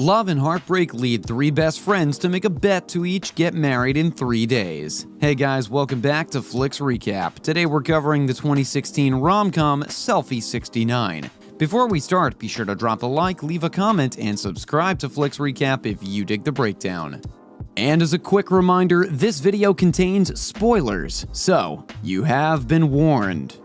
Love and heartbreak lead three best friends to make a bet to each get married in 3 days. Hey guys, welcome back to Flicks Recap. Today we're covering the 2016 rom-com Selfie 69. Before we start, be sure to drop a like, leave a comment, and subscribe to Flicks Recap if you dig the breakdown. And as a quick reminder, this video contains spoilers, so you have been warned.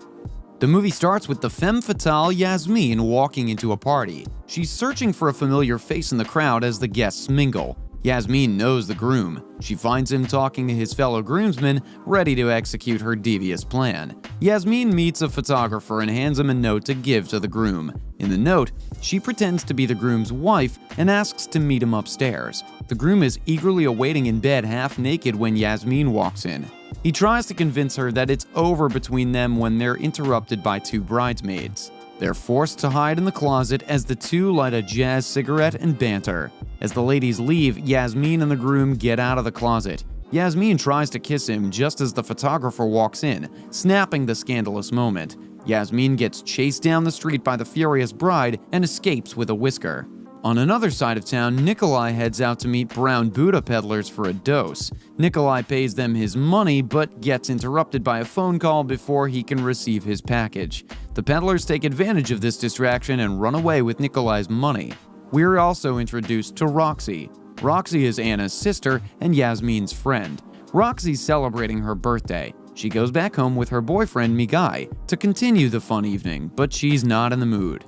The movie starts with the femme fatale Yasmin walking into a party. She's searching for a familiar face in the crowd as the guests mingle. Yasmin knows the groom. She finds him talking to his fellow groomsmen, ready to execute her devious plan. Yasmin meets a photographer and hands him a note to give to the groom. In the note, she pretends to be the groom's wife and asks to meet him upstairs. The groom is eagerly awaiting in bed half naked when Yasmin walks in. He tries to convince her that it's over between them when they're interrupted by two bridesmaids. They're forced to hide in the closet as the two light a jazz cigarette and banter. As the ladies leave, Yasmin and the groom get out of the closet. Yasmin tries to kiss him just as the photographer walks in, snapping the scandalous moment. Yasmin gets chased down the street by the furious bride and escapes with a whisker. On another side of town, Nikolai heads out to meet brown Buddha peddlers for a dose. Nikolai pays them his money but gets interrupted by a phone call before he can receive his package. The peddlers take advantage of this distraction and run away with Nikolai's money. We're also introduced to Roxy. Roxy is Anna's sister and Yasmin's friend. Roxy's celebrating her birthday. She goes back home with her boyfriend Migai to continue the fun evening, but she's not in the mood.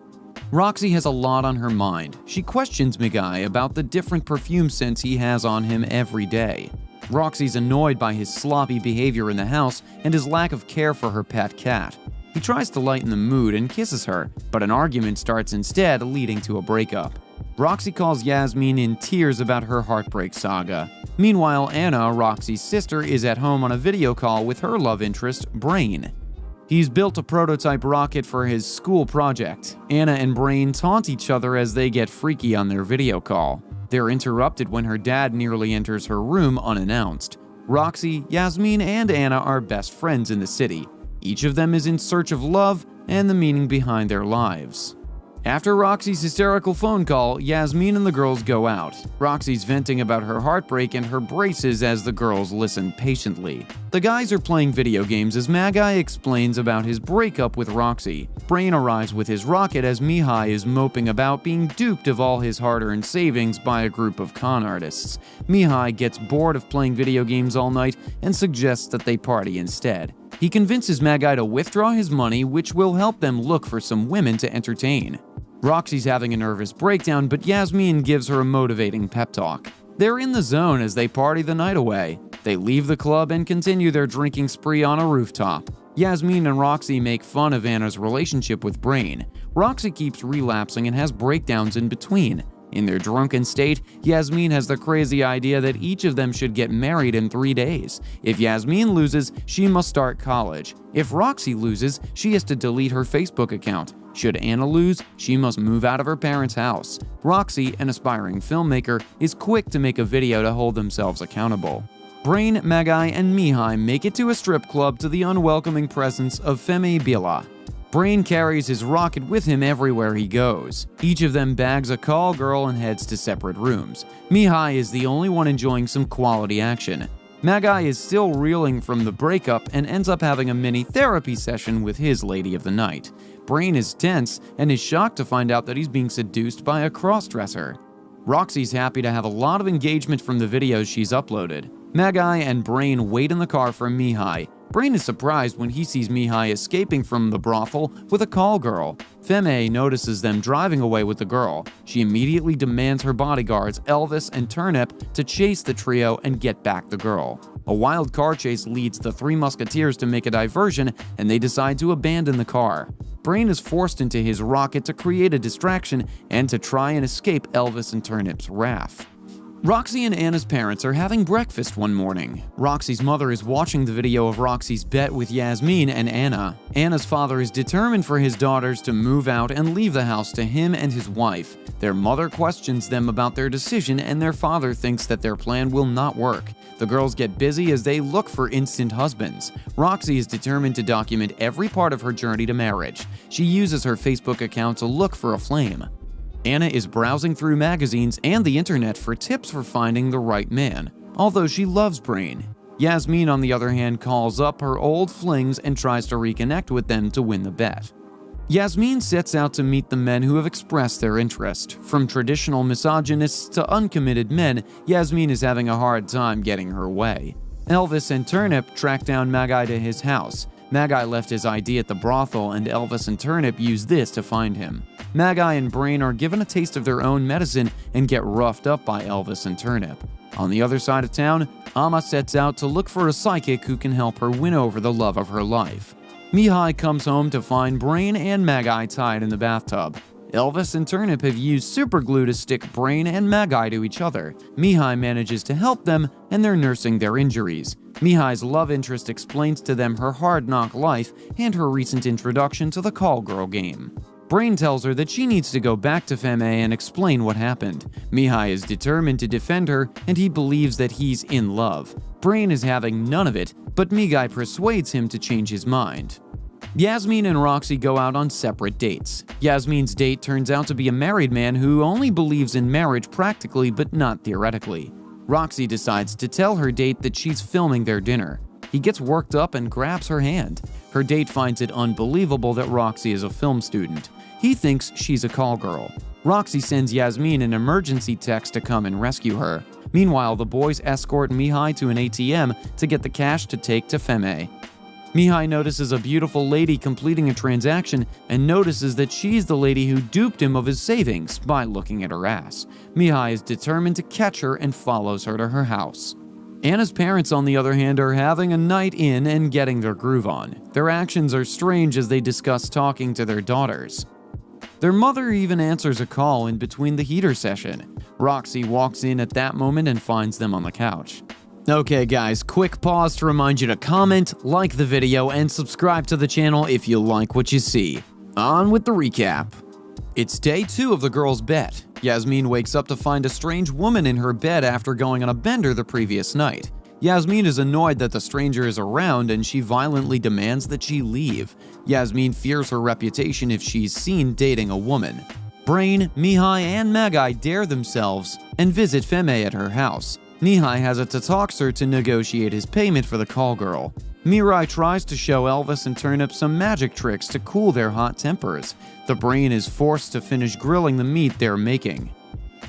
Roxy has a lot on her mind. She questions Migai about the different perfume scents he has on him every day. Roxy's annoyed by his sloppy behavior in the house and his lack of care for her pet cat. He tries to lighten the mood and kisses her, but an argument starts instead, leading to a breakup. Roxy calls Yasmin in tears about her heartbreak saga. Meanwhile, Anna, Roxy's sister, is at home on a video call with her love interest, Brain. He's built a prototype rocket for his school project. Anna and Brain taunt each other as they get freaky on their video call. They're interrupted when her dad nearly enters her room unannounced. Roxy, Yasmin, and Anna are best friends in the city. Each of them is in search of love and the meaning behind their lives. After Roxy's hysterical phone call, Yasmin and the girls go out. Roxy's venting about her heartbreak and her braces as the girls listen patiently. The guys are playing video games as Magai explains about his breakup with Roxy. Brain arrives with his rocket as Mihai is moping about being duped of all his hard-earned savings by a group of con artists. Mihai gets bored of playing video games all night and suggests that they party instead. He convinces Magai to withdraw his money, which will help them look for some women to entertain. Roxy's having a nervous breakdown, but Yasmin gives her a motivating pep talk. They're in the zone as they party the night away. They leave the club and continue their drinking spree on a rooftop. Yasmin and Roxy make fun of Anna's relationship with Brain. Roxy keeps relapsing and has breakdowns in between. In their drunken state, Yasmin has the crazy idea that each of them should get married in 3 days. If Yasmin loses, she must start college. If Roxy loses, she has to delete her Facebook account. Should Anna lose, she must move out of her parents' house. Roxy, an aspiring filmmaker, is quick to make a video to hold themselves accountable. Brain, Magai, and Mihai make it to a strip club to the unwelcoming presence of Femi Bila. Brain carries his rocket with him everywhere he goes. Each of them bags a call girl and heads to separate rooms. Mihai is the only one enjoying some quality action. Magai is still reeling from the breakup and ends up having a mini therapy session with his lady of the night. Brain is tense and is shocked to find out that he's being seduced by a crossdresser. Roxy's happy to have a lot of engagement from the videos she's uploaded. Magai and Brain wait in the car for Mihai. Brain is surprised when he sees Mihai escaping from the brothel with a call girl. Feme notices them driving away with the girl. She immediately demands her bodyguards, Elvis and Turnip, to chase the trio and get back the girl. A wild car chase leads the three musketeers to make a diversion, and they decide to abandon the car. Brain is forced into his rocket to create a distraction and to try and escape Elvis and Turnip's wrath. Roxy and Anna's parents are having breakfast one morning. Roxy's mother is watching the video of Roxy's bet with Yasmin and Anna. Anna's father is determined for his daughters to move out and leave the house to him and his wife. Their mother questions them about their decision, and their father thinks that their plan will not work. The girls get busy as they look for instant husbands. Roxy is determined to document every part of her journey to marriage. She uses her Facebook account to look for a flame. Anna is browsing through magazines and the internet for tips for finding the right man, although she loves Brain. Yasmin, on the other hand, calls up her old flings and tries to reconnect with them to win the bet. Yasmin sets out to meet the men who have expressed their interest. From traditional misogynists to uncommitted men, Yasmin is having a hard time getting her way. Elvis and Turnip track down Magi to his house. Magi left his ID at the brothel, and Elvis and Turnip use this to find him. Magi and Brain are given a taste of their own medicine and get roughed up by Elvis and Turnip. On the other side of town, Amma sets out to look for a psychic who can help her win over the love of her life. Mihai comes home to find Brain and Magi tied in the bathtub. Elvis and Turnip have used superglue to stick Brain and Magi to each other. Mihai manages to help them, and they're nursing their injuries. Mihai's love interest explains to them her hard-knock life and her recent introduction to the call girl game. Brain tells her that she needs to go back to Feme and explain what happened. Mihai is determined to defend her, and he believes that he's in love. Brain is having none of it, but Mihai persuades him to change his mind. Yasmin and Roxy go out on separate dates. Yasmin's date turns out to be a married man who only believes in marriage practically but not theoretically. Roxy decides to tell her date that she's filming their dinner. He gets worked up and grabs her hand. Her date finds it unbelievable that Roxy is a film student. He thinks she's a call girl. Roxy sends Yasmin an emergency text to come and rescue her. Meanwhile, the boys escort Mihai to an ATM to get the cash to take to Feme. Mihai notices a beautiful lady completing a transaction and notices that she's the lady who duped him of his savings by looking at her ass. Mihai is determined to catch her and follows her to her house. Anna's parents, on the other hand, are having a night in and getting their groove on. Their actions are strange as they discuss talking to their daughters. Their mother even answers a call in between the heater session. Roxy walks in at that moment and finds them on the couch. Okay guys, quick pause to remind you to comment, like the video, and subscribe to the channel if you like what you see. On with the recap. It's day 2 of the girls' bet. Yasmin wakes up to find a strange woman in her bed after going on a bender the previous night. Yasmin is annoyed that the stranger is around and she violently demands that she leave. Yasmin fears her reputation if she's seen dating a woman. Brain, Mihai, and Magi dare themselves and visit Feme at her house. Mihai has a tik-toks her to negotiate his payment for the call girl. Mirai tries to show Elvis and Turnip some magic tricks to cool their hot tempers. The Brain is forced to finish grilling the meat they're making.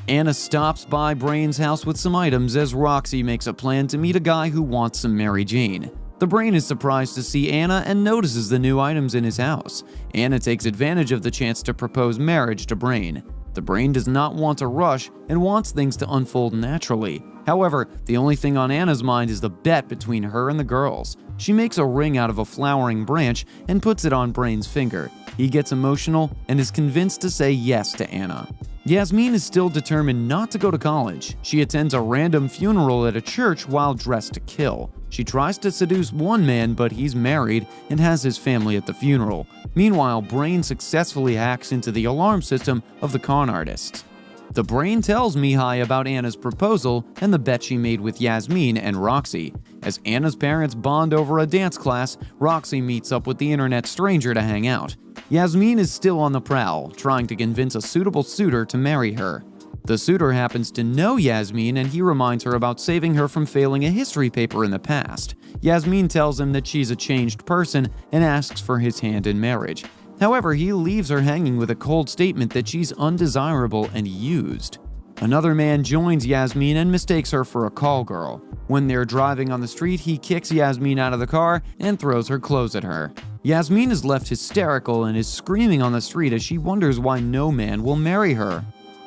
Anna stops by Brain's house with some items as Roxy makes a plan to meet a guy who wants some Mary Jane. The Brain is surprised to see Anna and notices the new items in his house. Anna takes advantage of the chance to propose marriage to Brain. The Brain does not want to rush and wants things to unfold naturally. However, the only thing on Anna's mind is the bet between her and the girls. She makes a ring out of a flowering branch and puts it on Brain's finger. He gets emotional and is convinced to say yes to Anna. Yasmin is still determined not to go to college. She attends a random funeral at a church while dressed to kill. She tries to seduce one man, but he's married and has his family at the funeral. Meanwhile, Brain successfully hacks into the alarm system of the con artists. The Brain tells Mihai about Anna's proposal and the bet she made with Yasmin and Roxy. As Anna's parents bond over a dance class, Roxy meets up with the internet stranger to hang out. Yasmin is still on the prowl, trying to convince a suitable suitor to marry her. The suitor happens to know Yasmin and he reminds her about saving her from failing a history paper in the past. Yasmin tells him that she's a changed person and asks for his hand in marriage. However, he leaves her hanging with a cold statement that she's undesirable and used. Another man joins Yasmin and mistakes her for a call girl. When they're driving on the street, he kicks Yasmin out of the car and throws her clothes at her. Yasmin is left hysterical and is screaming on the street as she wonders why no man will marry her.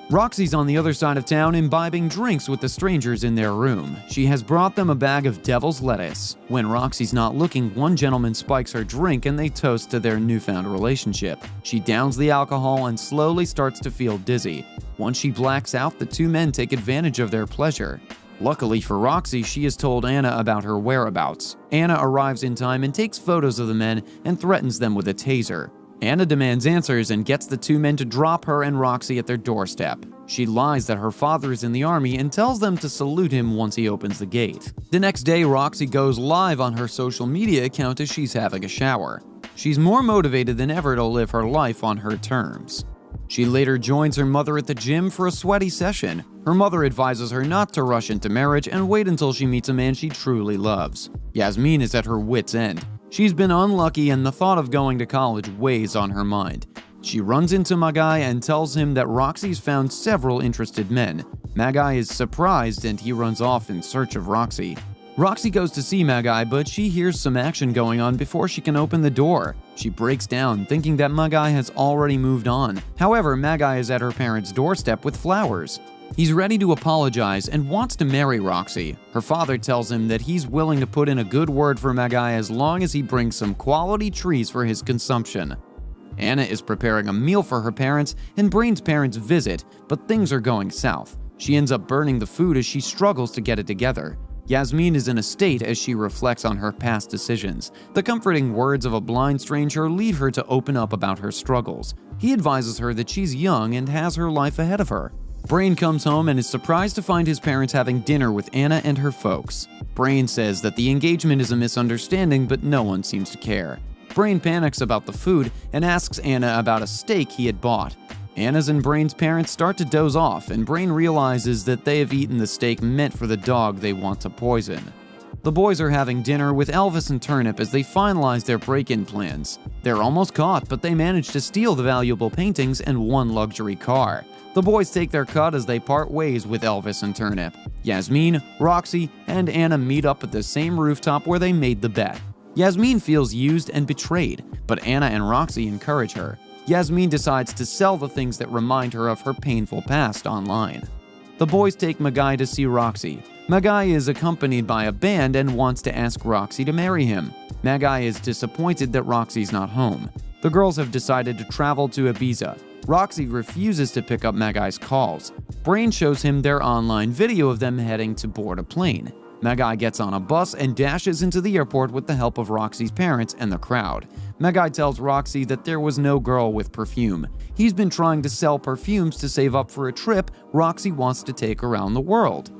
Roxy's on the other side of town imbibing drinks with the strangers in their room. She has brought them a bag of devil's lettuce. When Roxy's not looking, one gentleman spikes her drink and they toast to their newfound relationship. She downs the alcohol and slowly starts to feel dizzy. Once she blacks out, the two men take advantage of their pleasure. Luckily for Roxy, she has told Anna about her whereabouts. Anna arrives in time and takes photos of the men and threatens them with a taser. Anna demands answers and gets the two men to drop her and Roxy at their doorstep. She lies that her father is in the army and tells them to salute him once he opens the gate. The next day, Roxy goes live on her social media account as she's having a shower. She's more motivated than ever to live her life on her terms. She later joins her mother at the gym for a sweaty session. Her mother advises her not to rush into marriage and wait until she meets a man she truly loves. Yasmin is at her wit's end. She's been unlucky and the thought of going to college weighs on her mind. She runs into Magai and tells him that Roxy's found several interested men. Magai is surprised and he runs off in search of Roxy. Roxy goes to see Magai, but she hears some action going on before she can open the door. She breaks down, thinking that Magai has already moved on. However, Magai is at her parents' doorstep with flowers. He's ready to apologize and wants to marry Roxy. Her father tells him that he's willing to put in a good word for Magai as long as he brings some quality trees for his consumption. Anna is preparing a meal for her parents, and Brain's parents visit, but things are going south. She ends up burning the food as she struggles to get it together. Yasmin is in a state as she reflects on her past decisions. The comforting words of a blind stranger lead her to open up about her struggles. He advises her that she's young and has her life ahead of her. Brain comes home and is surprised to find his parents having dinner with Anna and her folks. Brain says that the engagement is a misunderstanding, but no one seems to care. Brain panics about the food and asks Anna about a steak he had bought. Anna's and Brain's parents start to doze off, and Brain realizes that they have eaten the steak meant for the dog they want to poison. The boys are having dinner with Elvis and Turnip as they finalize their break-in plans. They're almost caught, but they manage to steal the valuable paintings and one luxury car. The boys take their cut as they part ways with Elvis and Turnip. Yasmin, Roxy, and Anna meet up at the same rooftop where they made the bet. Yasmin feels used and betrayed, but Anna and Roxy encourage her. Yasmin decides to sell the things that remind her of her painful past online. The boys take Magai to see Roxy. Magai is accompanied by a band and wants to ask Roxy to marry him. Magai is disappointed that Roxy's not home. The girls have decided to travel to Ibiza. Roxy refuses to pick up Magai's calls. Brain shows him their online video of them heading to board a plane. Magai gets on a bus and dashes into the airport with the help of Roxy's parents and the crowd. Magai tells Roxy that there was no girl with perfume. He's been trying to sell perfumes to save up for a trip Roxy wants to take around the world.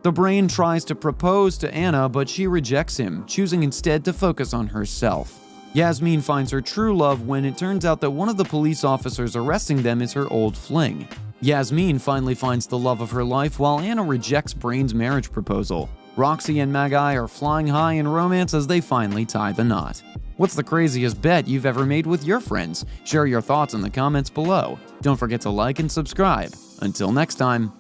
The Brain tries to propose to Anna, but she rejects him, choosing instead to focus on herself. Yasmin finds her true love when it turns out that one of the police officers arresting them is her old fling. Yasmin finally finds the love of her life while Anna rejects Brain's marriage proposal. Roxy and Magai are flying high in romance as they finally tie the knot. What's the craziest bet you've ever made with your friends? Share your thoughts in the comments below. Don't forget to like and subscribe. Until next time.